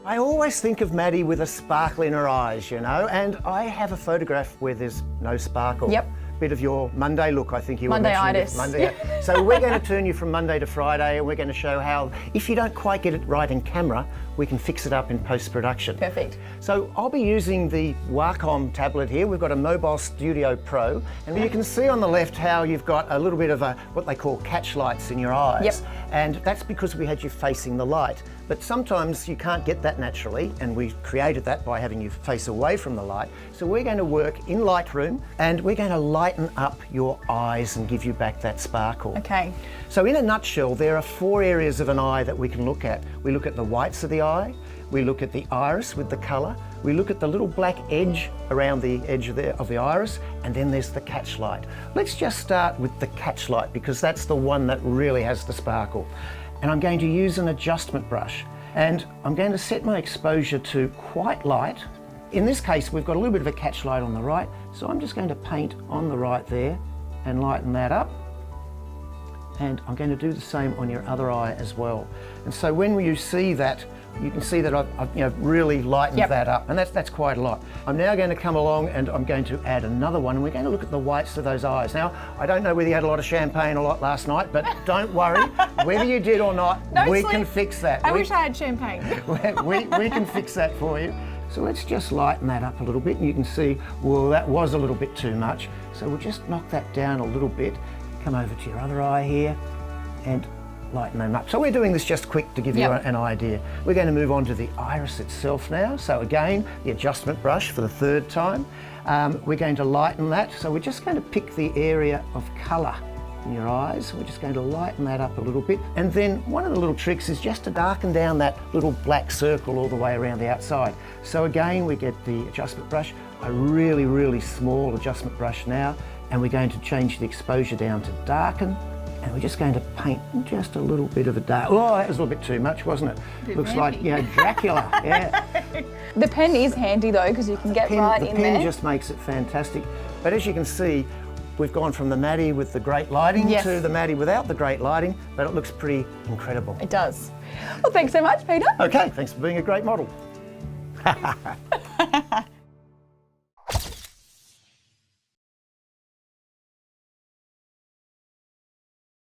I always think of Maddie with a sparkle in her eyes, you know, and I have a photograph where there's no sparkle. Yep. Bit of your Monday look, I think you were mentioning. Monday-itis. Monday. So we're going to turn you from Monday to Friday, and we're going to show how, if you don't quite get it right in camera, we can fix it up in post-production. Perfect. So I'll be using the Wacom tablet here. We've got a Mobile Studio Pro, and you can see on the left how you've got a little bit of what they call catch lights in your eyes. Yep. And that's because we had you facing the light. But sometimes you can't get that naturally, and we created that by having you face away from the light. So we're going to work in Lightroom, and we're going to lighten up your eyes and give you back that sparkle. Okay. So in a nutshell, there are 4 areas of an eye that we can look at. We look at the whites of the eye, we look at the iris with the colour, we look at the little black edge around the edge of the iris, and then there's the catch light. Let's just start with the catch light, because that's the one that really has the sparkle. And I'm going to use an adjustment brush, and I'm going to set my exposure to quite light. In this case, we've got a little bit of a catch light on the right, so I'm just going to paint on the right there and lighten that up. And I'm going to do the same on your other eye as well. And so when you see that, you can see that I've really lightened that up, and that's quite a lot. I'm now going to come along and I'm going to add another one, and we're going to look at the whites of those eyes. Now, I don't know whether you had a lot of champagne a lot last night, but don't worry, whether you did or not, we can fix that. I wish I had champagne. we can fix that for you. So let's just lighten that up a little bit, and you can see, well, that was a little bit too much. So we'll just knock that down a little bit. Come over to your other eye here and lighten them up. So we're doing this just quick to give you an idea. We're going to move on to the iris itself now. So again, the adjustment brush for the 3rd time. We're going to lighten that. So we're just going to pick the area of colour in your eyes. We're just going to lighten that up a little bit. And then one of the little tricks is just to darken down that little black circle all the way around the outside. So again, we get the adjustment brush, a really, really small adjustment brush now, and we're going to change the exposure down to darken, and we're just going to paint just a little bit of a dark. Oh, that was a little bit too much, wasn't it? Looks like, you know, Dracula. Yeah. The pen is handy though, because you can get right in there. The pen just makes it fantastic. But as you can see, we've gone from the Maddie with the great lighting to the Maddie without the great lighting, but it looks pretty incredible. It does. Well, thanks so much, Peter. Okay, thanks for being a great model.